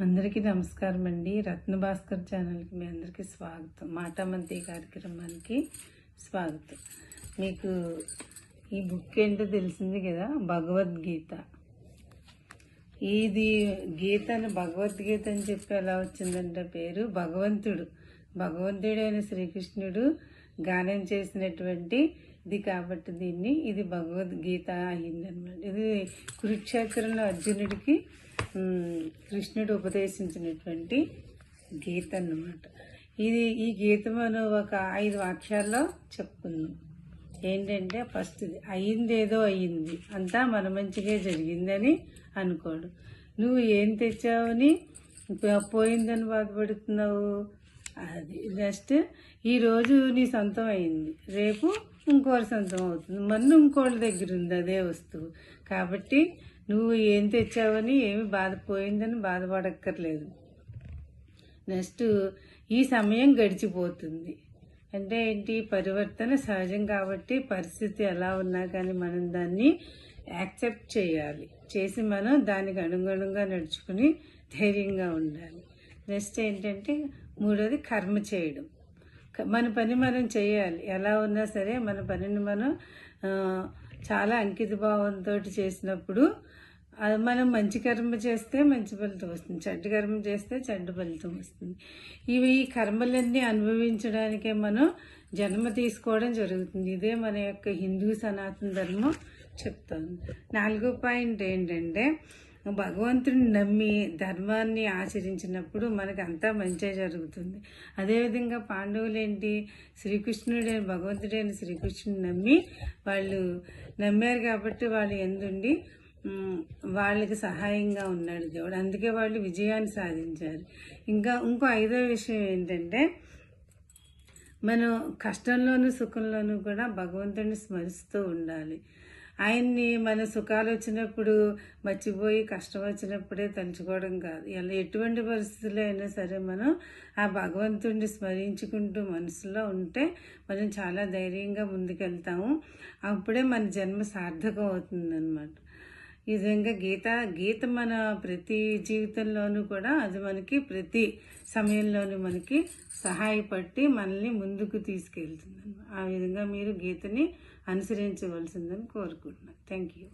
అందరికీ నమస్కారం అండి. రత్నభాస్కర్ ఛానల్కి మీ అందరికీ స్వాగతం. మాటామంతి కార్యక్రమానికి స్వాగతం. మీకు ఈ బుక్ ఏంటో తెలిసింది కదా, భగవద్గీత. ఇది గీతను భగవద్గీత అని చెప్పి ఎలా వచ్చిందంటే పేరు, భగవంతుడైన శ్రీకృష్ణుడు గానం చేసినటువంటి ఇది కాబట్టి ఇది భగవద్గీత అయిందనమాట. ఇది కురుక్షేత్రంలో అర్జునుడికి కృష్ణుడు ఉపదేశించినటువంటి గీత అన్నమాట. ఈ గీత మనం ఒక 5 వాక్యాల్లో చెప్పుకుందాం. ఏంటంటే ఫస్ట్, అయ్యిందేదో అయ్యింది, అంతా మన మంచిగా జరిగిందని అనుకోడు. నువ్వు ఏం తెచ్చావని పోయిందని బాధపడుతున్నావు, అది నెక్స్ట్. ఈరోజు నీ సొంతం అయింది, రేపు ఇంకోటి సొంతం అవుతుంది, మొన్న ఇంకోటి దగ్గర ఉంది అదే వస్తువు. కాబట్టి నువ్వు ఏం తెచ్చావని ఏమి పోయిందని బాధపడక్కర్లేదు. నెక్స్ట్, ఈ సమయం గడిచిపోతుంది. అంటే ఏంటి, పరివర్తన సహజం కాబట్టి పరిస్థితి ఎలా ఉన్నా కానీ మనం దాన్ని యాక్సెప్ట్ చేసి మనం దానికి అనుగుణంగా నడుచుకుని ధైర్యంగా ఉండాలి. నెక్స్ట్ ఏంటంటే, మూడోది కర్మ చేయడం. మన పని మనం చేయాలి, ఎలా ఉన్నా సరే మన పనిని మనం చాలా అంకిత భావంతో చేసినప్పుడు మనం మంచి కర్మ చేస్తే మంచి ఫలితం వస్తుంది, చెడ్డ కర్మ చేస్తే చెడ్డ ఫలితం వస్తుంది. ఈ కర్మలన్నీ అనుభవించడానికే మనం జన్మ తీసుకోవడం జరుగుతుంది. ఇదే మన యొక్క హిందూ సనాతన ధర్మం చెప్తోంది. 4వ పాయింట్ ఏంటంటే, భగవంతుడిని నమ్మి ధర్మాన్ని ఆచరించినప్పుడు మనకు అంతా మంచి జరుగుతుంది. అదేవిధంగా పాండవులు ఏంటి, భగవంతుడైన శ్రీకృష్ణుని నమ్మి వాళ్ళు నమ్మారు కాబట్టి వాళ్ళు ఎందుండి వాళ్ళకి సహాయంగా ఉన్నాడు దేవుడు. అందుకే వాళ్ళు విజయాన్ని సాధించారు. ఇంకో 5వ విషయం ఏంటంటే, మనం కష్టంలోనూ సుఖంలోనూ కూడా భగవంతుడిని స్మరిస్తూ ఉండాలి. ఆయన్ని మన సుఖాలు వచ్చినప్పుడు మర్చిపోయి కష్టం వచ్చినప్పుడే తలుచుకోవడం కాదు. ఇలా ఎటువంటి పరిస్థితుల్లో అయినా సరే మనం ఆ భగవంతుడిని స్మరించుకుంటూ మనసులో ఉంటే మనం చాలా ధైర్యంగా ముందుకెళ్తాము. అప్పుడే మన జన్మ సార్థకం అవుతుందన్నమాట. ఈ విధంగా గీత మన ప్రతి జీవితంలోనూ కూడా అది మనకి ప్రతి సమయంలోనూ మనకి సహాయపడి మనల్ని ముందుకు తీసుకెళ్తుంది. ఆ విధంగా మీరు గీతని అనుసరించవలసిందని కోరుకుంటున్నాను. Thank you.